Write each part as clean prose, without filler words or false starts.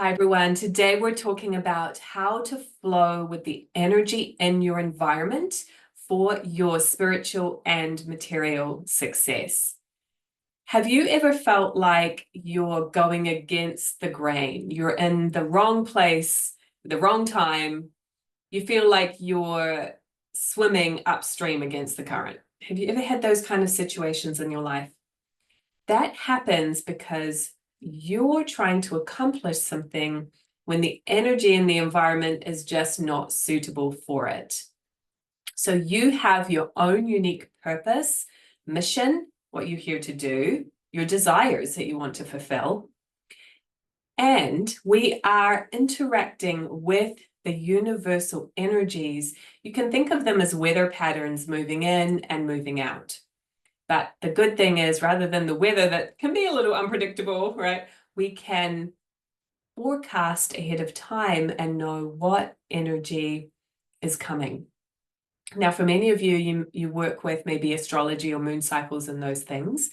Hi, everyone. Today we're talking about how to flow with the energy in your environment for your spiritual and material success. Have you ever felt like you're going against the grain? You're in the wrong place, the wrong time. You feel like you're swimming upstream against the current. Have you ever had those kind of situations in your life? That happens because you're trying to accomplish something when the energy in the environment is just not suitable for it. So you have your own unique purpose, mission, what you're here to do, your desires that you want to fulfill. And we are interacting with the universal energies. You can think of them as weather patterns moving in and moving out. But the good thing is, rather than the weather that can be a little unpredictable, right, we can forecast ahead of time and know what energy is coming. Now, for many of you work with maybe astrology or moon cycles and those things,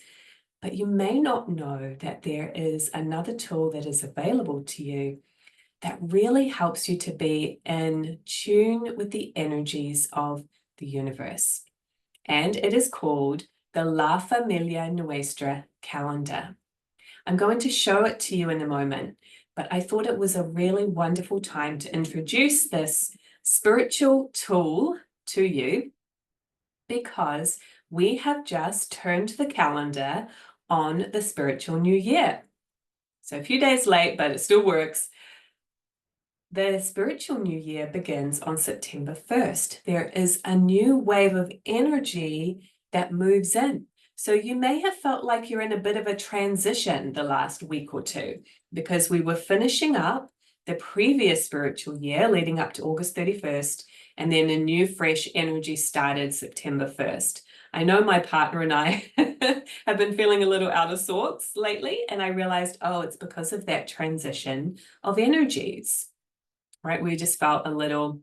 but you may not know that there is another tool that is available to you that really helps you to be in tune with the energies of the universe. And it is called the La Familia Nuestra Calendar. I'm going to show it to you in a moment, but I thought it was a really wonderful time to introduce this spiritual tool to you because we have just turned the calendar on the spiritual new year. So a few days late, but it still works. The spiritual new year begins on September 1st. There is a new wave of energy that moves in. So you may have felt like you're in a bit of a transition the last week or two because we were finishing up the previous spiritual year leading up to August 31st, and then a new fresh energy started September 1st. I know my partner and I have been feeling a little out of sorts lately, and I realized, oh, it's because of that transition of energies. Right? We just felt a little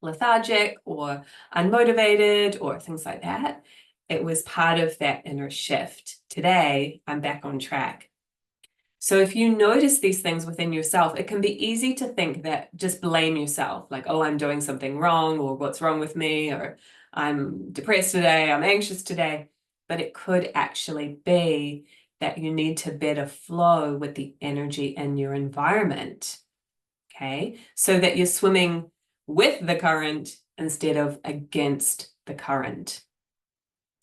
lethargic or unmotivated or things like that. It was part of that inner shift. Today, I'm back on track. So if you notice these things within yourself, it can be easy to think that just blame yourself, like, oh, I'm doing something wrong, or what's wrong with me, or I'm depressed today, I'm anxious today. But it could actually be that you need to better flow with the energy in your environment. Okay, so that you're swimming with the current instead of against the current.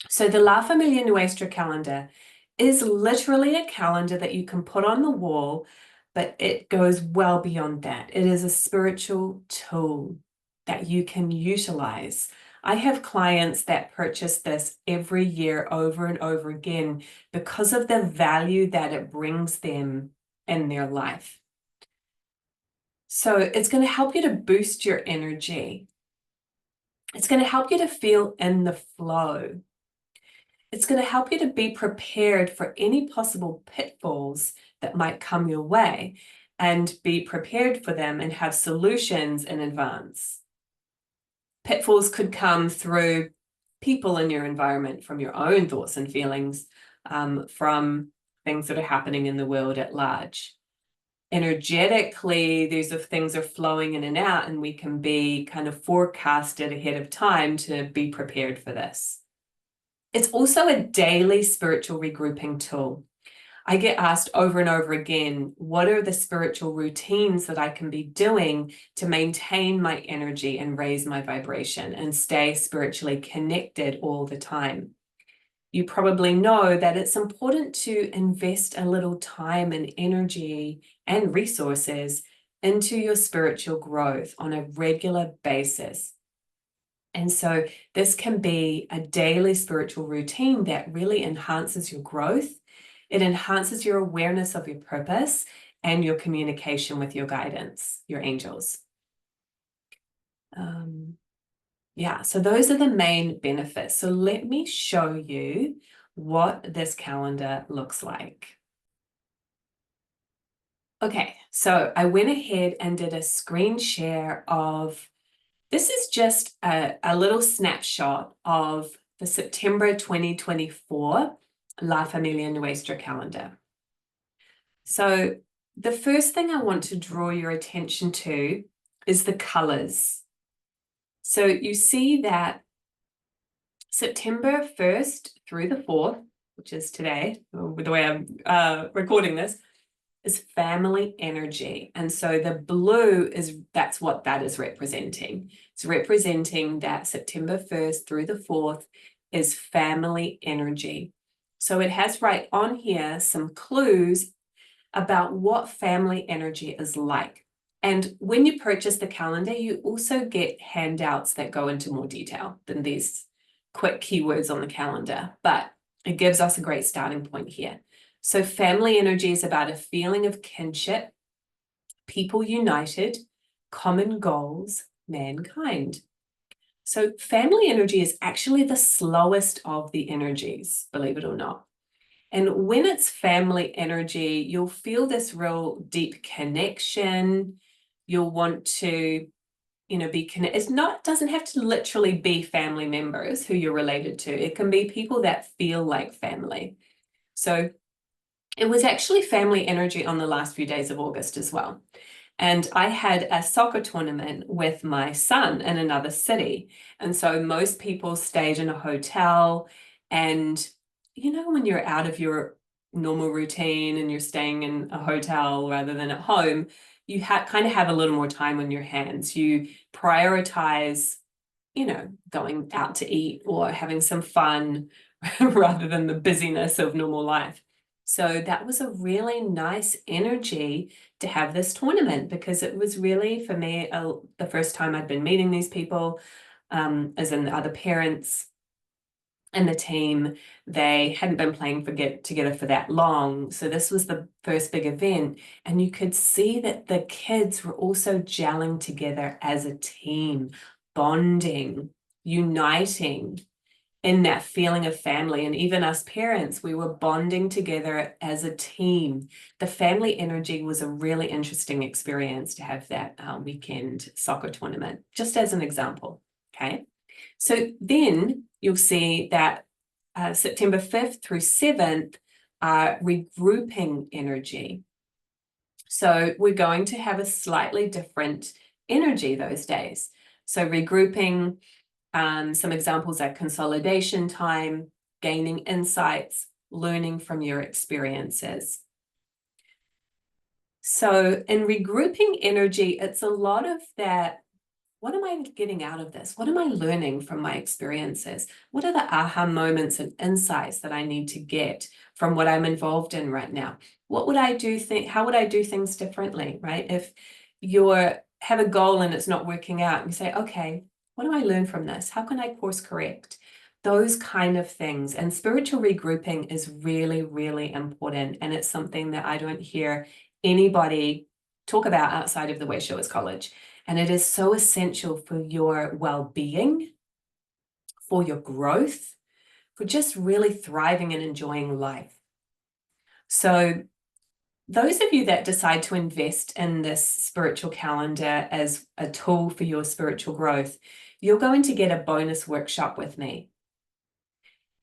So the La Familia Nuestra calendar is literally a calendar that you can put on the wall, but it goes well beyond that. It is a spiritual tool that you can utilize. I have clients that purchase this every year over and over again because of the value that it brings them in their life. So it's going to help you to boost your energy. It's going to help you to feel in the flow. It's going to help you to be prepared for any possible pitfalls that might come your way and be prepared for them and have solutions in advance. Pitfalls could come through people in your environment, from your own thoughts and feelings, from things that are happening in the world at large. Energetically, these things are flowing in and out, and we can be kind of forecasted ahead of time to be prepared for this. It's also a daily spiritual regrouping tool. I get asked over and over again, what are the spiritual routines that I can be doing to maintain my energy and raise my vibration and stay spiritually connected all the time? You probably know that it's important to invest a little time and energy and resources into your spiritual growth on a regular basis. And so this can be a daily spiritual routine that really enhances your growth. It enhances your awareness of your purpose and your communication with your guidance, your angels. Yeah, so those are the main benefits. So let me show you what this calendar looks like. Okay, so I went ahead and did a screen share of, this is just a little snapshot of the September 2024 La Familia Nuestra calendar. So the first thing I want to draw your attention to is the colors. So you see that September 1st through the 4th, which is today, with the way I'm recording this, is family energy. And so the blue that's what that is representing. It's representing that September 1st through the 4th is family energy. So it has right on here some clues about what family energy is like. And when you purchase the calendar, you also get handouts that go into more detail than these quick keywords on the calendar, but it gives us a great starting point here. So family energy is about a feeling of kinship, people united, common goals, mankind. So family energy is actually the slowest of the energies, believe it or not. And when it's family energy, you'll feel this real deep connection. You'll want to, be connected. It doesn't have to literally be family members who you're related to. It can be people that feel like family. So it was actually family energy on the last few days of August as well. And I had a soccer tournament with my son in another city. And so most people stayed in a hotel. And, when you're out of your normal routine and you're staying in a hotel rather than at home, you kind of have a little more time on your hands. You prioritize, going out to eat or having some fun rather than the busyness of normal life. So that was a really nice energy to have this tournament, because it was really, for me, the first time I'd been meeting these people, as in the other parents and the team. They hadn't been playing together for that long. So this was the first big event. And you could see that the kids were also gelling together as a team, bonding, uniting in that feeling of family. And even us parents, we were bonding together as a team. The family energy was a really interesting experience to have that weekend soccer tournament, just as an example. Okay. So then you'll see that September 5th through 7th are regrouping energy. So we're going to have a slightly different energy those days. So regrouping, some examples are consolidation time, gaining insights, learning from your experiences. So in regrouping energy, it's a lot of that. What am I getting out of this? What am I learning from my experiences? What are the aha moments and insights that I need to get from what I'm involved in right now? What would I do? How would I do things differently, right? If you have a goal and it's not working out, and you say, okay, what do I learn from this? How can I course correct? Those kind of things. And spiritual regrouping is really, really important. And it's something that I don't hear anybody talk about outside of the Way Showers College. And it is so essential for your well-being, for your growth, for just really thriving and enjoying life. So those of you that decide to invest in this spiritual calendar as a tool for your spiritual growth, you're going to get a bonus workshop with me.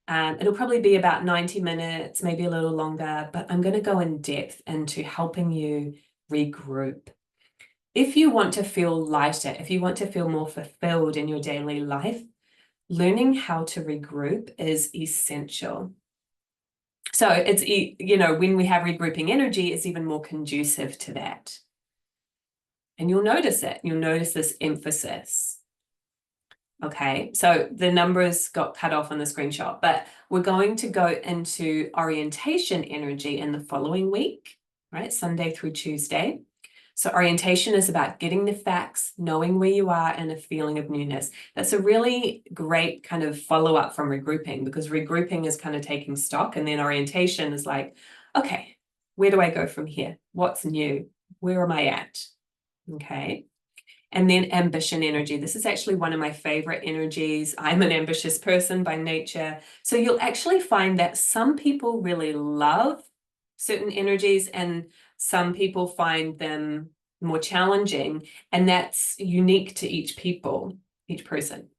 It'll probably be about 90 minutes, maybe a little longer, but I'm going to go in depth into helping you regroup. If you want to feel lighter, if you want to feel more fulfilled in your daily life, learning how to regroup is essential. So it's, when we have regrouping energy, it's even more conducive to that. And you'll notice it. You'll notice this emphasis. Okay, so the numbers got cut off on the screenshot, but we're going to go into orientation energy in the following week, right? Sunday through Tuesday. So orientation is about getting the facts, knowing where you are, and a feeling of newness. That's a really great kind of follow-up from regrouping, because regrouping is kind of taking stock, and then orientation is like, okay, where do I go from here? What's new? Where am I at? Okay. And then ambition energy. This is actually one of my favorite energies. I'm an ambitious person by nature. So you'll actually find that some people really love certain energies and some people find them more challenging, and that's unique to each person.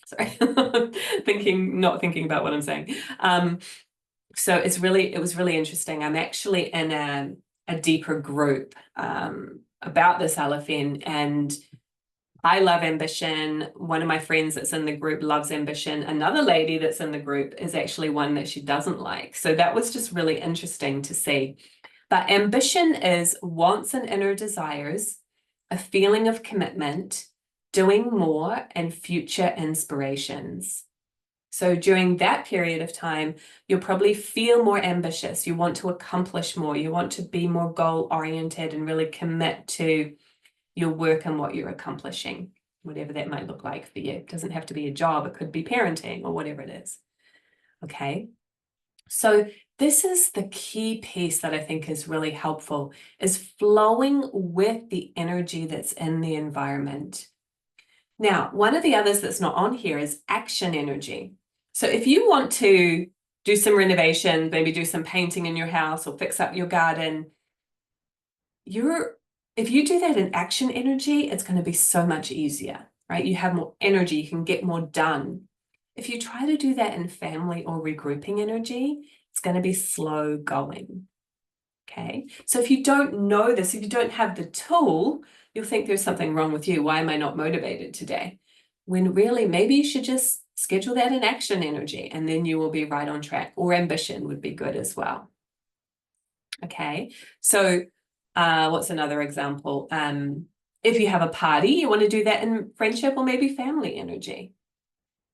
Sorry, not thinking about what I'm saying. So it was really interesting. I'm actually in a deeper group about this LFN, and I love ambition. One of my friends that's in the group loves ambition. Another lady that's in the group is actually one that she doesn't like. So that was just really interesting to see. But ambition is wants and inner desires, a feeling of commitment, doing more, and future inspirations. So during that period of time, you'll probably feel more ambitious. You want to accomplish more. You want to be more goal-oriented and really commit to your work and what you're accomplishing, whatever that might look like for you. It doesn't have to be a job. It could be parenting or whatever it is. Okay. So this is the key piece that I think is really helpful, is flowing with the energy that's in the environment. Now, one of the others that's not on here is action energy. So if you want to do some renovation, maybe do some painting in your house or fix up your garden, if you do that in action energy, it's going to be so much easier, right? You have more energy, you can get more done. If you try to do that in family or regrouping energy, it's going to be slow going. Okay, so if you don't know this, if you don't have the tool, you'll think there's something wrong with you. Why am I not motivated today? When really, maybe you should just schedule that in action energy, and then you will be right on track. Or ambition would be good as well. Okay, so what's another example? If you have a party, you want to do that in friendship or maybe family energy.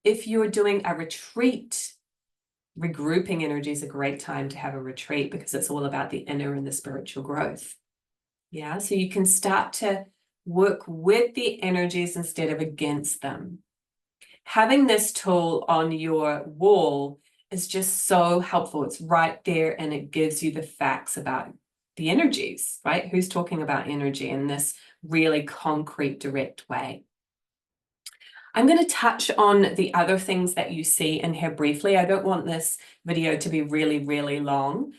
If you're doing a retreat, regrouping energy is a great time to have a retreat because it's all about the inner and the spiritual growth. Yeah, so you can start to work with the energies instead of against them. Having this tool on your wall is just so helpful. It's right there and it gives you the facts about the energies, right? Who's talking about energy in this really concrete, direct way. I'm going to touch on the other things that you see in here briefly. I don't want this video to be really, really long.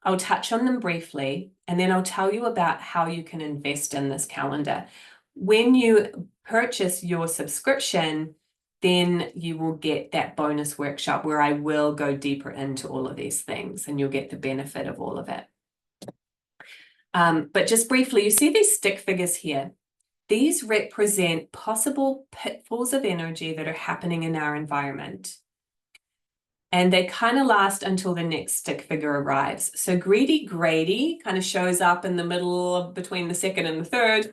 I'll touch on them briefly, and then I'll tell you about how you can invest in this calendar. When you purchase your subscription, then you will get that bonus workshop where I will go deeper into all of these things, and you'll get the benefit of all of it. But just briefly, you see these stick figures here. These represent possible pitfalls of energy that are happening in our environment. And they kind of last until the next stick figure arrives. So greedy Grady kind of shows up in the middle between the second and the third.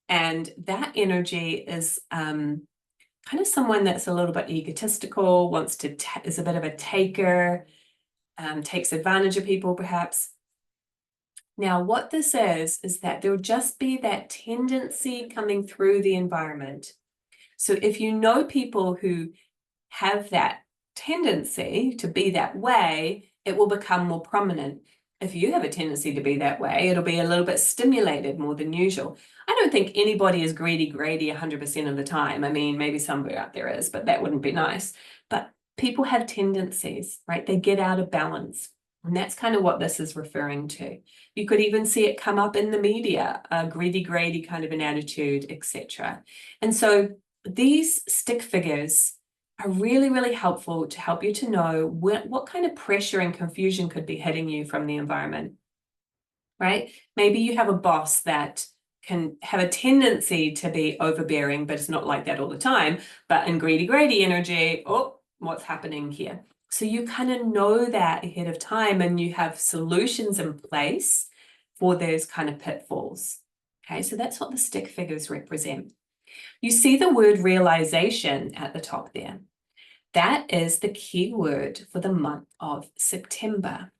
And that energy is kind of someone that's a little bit egotistical, wants to, is a bit of a taker, takes advantage of people perhaps. Now, what this is that there'll just be that tendency coming through the environment. So if you know people who have that tendency to be that way, it will become more prominent. If you have a tendency to be that way, it'll be a little bit stimulated more than usual. I don't think anybody is greedy Grady 100% of the time. I mean, maybe somewhere out there is, but that wouldn't be nice. But people have tendencies, right? They get out of balance. And that's kind of what this is referring to. You could even see it come up in the media, a greedy Grady kind of an attitude, etc. And so these stick figures are really, really helpful to help you to know what kind of pressure and confusion could be hitting you from the environment, right? Maybe you have a boss that can have a tendency to be overbearing, but it's not like that all the time. But in greedy Grady energy, oh, what's happening here? So you kind of know that ahead of time and you have solutions in place for those kind of pitfalls. Okay, so that's what the stick figures represent. You see the word realization at the top there. That is the key word for the month of September.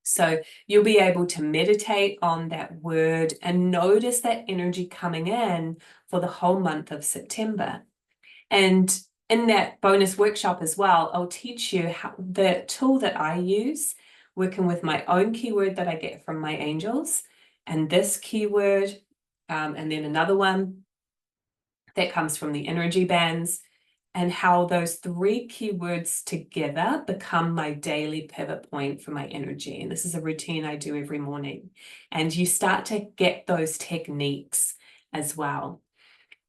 So you'll be able to meditate on that word and notice that energy coming in for the whole month of September. And in that bonus workshop as well, I'll teach you how the tool that I use, working with my own keyword that I get from my angels, and this keyword, and then another one that comes from the energy bands, and how those three keywords together become my daily pivot point for my energy. And this is a routine I do every morning. And you start to get those techniques as well.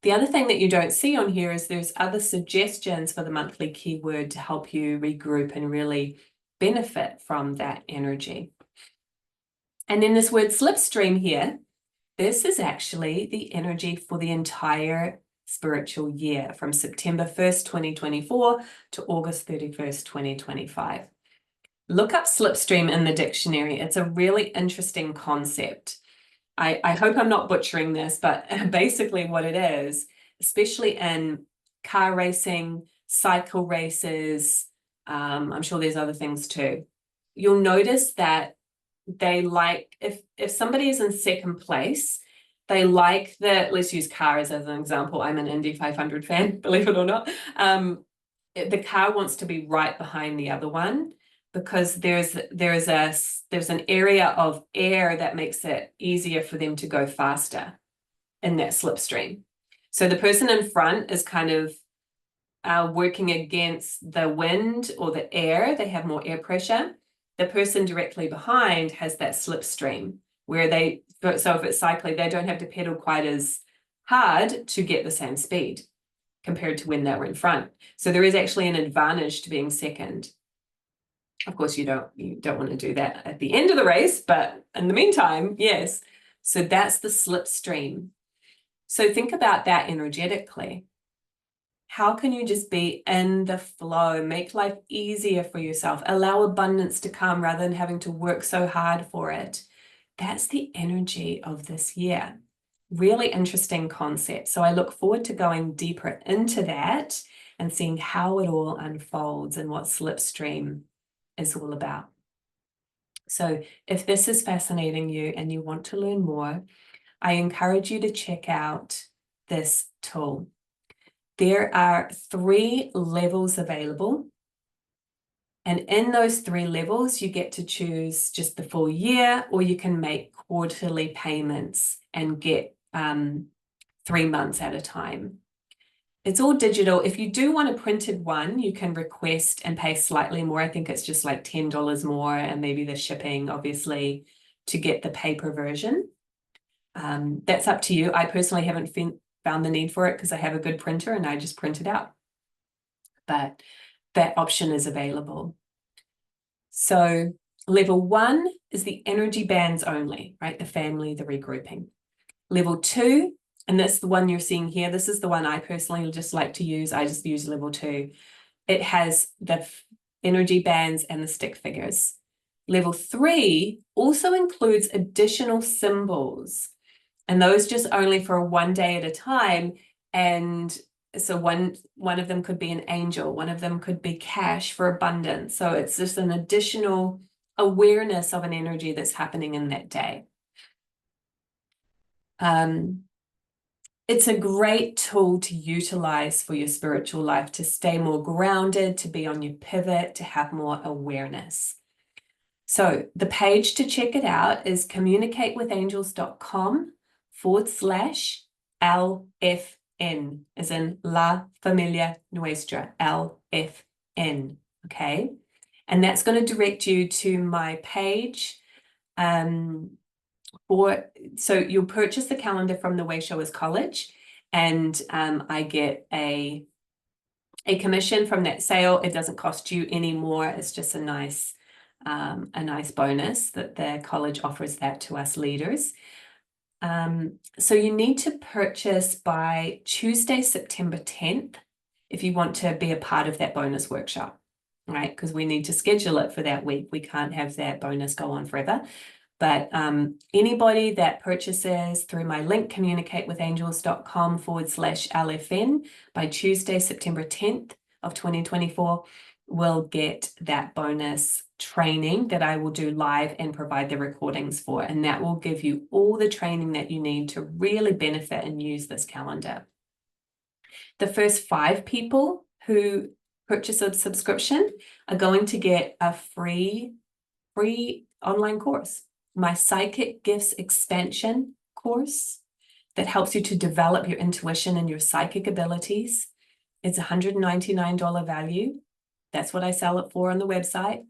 The other thing that you don't see on here is there's other suggestions for the monthly keyword to help you regroup and really benefit from that energy. And then this word slipstream here, this is actually the energy for the entire spiritual year from September 1st, 2024 to August 31st, 2025. Look up slipstream in the dictionary. It's a really interesting concept. I hope I'm not butchering this, but basically what it is, especially in car racing, cycle races, I'm sure there's other things too. You'll notice that they like, if somebody is in second place, they like let's use cars as an example. I'm an Indy 500 fan, believe it or not. The car wants to be right behind the other one because there's an area of air that makes it easier for them to go faster in that slipstream. So the person in front is kind of working against the wind or the air. They have more air pressure. The person directly behind has that slipstream where so if it's cycling, they don't have to pedal quite as hard to get the same speed compared to when they were in front. So there is actually an advantage to being second. Of course, you don't want to do that at the end of the race, but in the meantime, yes. So that's the slipstream. So think about that energetically. How can you just be in the flow, make life easier for yourself, allow abundance to come rather than having to work so hard for it? That's the energy of this year. Really interesting concept. So I look forward to going deeper into that and seeing how it all unfolds and what slipstream is all about. So if this is fascinating you and you want to learn more, I encourage you to check out this tool. There are 3 levels available. And in those 3 levels, you get to choose just the full year, or you can make quarterly payments and get 3 months at a time. It's all digital. If you do want a printed one, you can request and pay slightly more. I think it's just like $10 more and maybe the shipping, obviously, to get the paper version. That's up to you. I personally haven't found the need for it because I have a good printer and I just print it out. But that option is available. So level 1 is the energy bands only, right? The family, the regrouping. Level 2, and that's the one you're seeing here. This is the one I personally just like to use. I just use level 2. It has the energy bands and the stick figures. Level 3 also includes additional symbols, and those just only for 1 day at a time. And so one of them could be an angel, one of them could be cash for abundance. So it's just an additional awareness of an energy that's happening in that day. It's a great tool to utilize for your spiritual life, to stay more grounded, to be on your pivot, to have more awareness. So the page to check it out is communicatewithangels.com/LFN, as in La Familia Nuestra, LFN, okay? And that's going to direct you to my page. So you'll purchase the calendar from the Way Showers College, and I get a commission from that sale. It doesn't cost you any more. It's just a nice bonus that the college offers that to us leaders. So you need to purchase by Tuesday, September 10th, if you want to be a part of that bonus workshop, right? Because we need to schedule it for that week. We can't have that bonus go on forever. But anybody that purchases through my link, communicatewithangels.com/LFN, by Tuesday, September 10th of 2024, will get that bonus training that I will do live and provide the recordings for. And that will give you all the training that you need to really benefit and use this calendar. The first 5 people who purchase a subscription are going to get a free online course, my Psychic Gifts Expansion course, that helps you to develop your intuition and your psychic abilities. It's $199 value. That's what I sell it for on the website.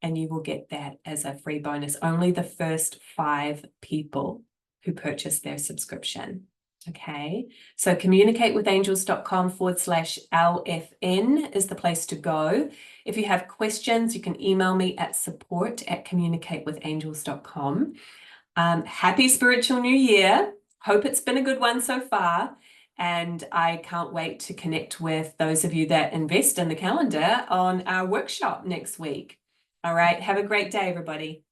And you will get that as a free bonus. Only the first 5 people who purchase their subscription. Okay, so communicatewithangels.com/LFN is the place to go. If you have questions, you can email me at support@communicatewithangels.com. Happy Spiritual New Year. Hope it's been a good one so far. And I can't wait to connect with those of you that invest in the calendar on our workshop next week. All right, have a great day, everybody.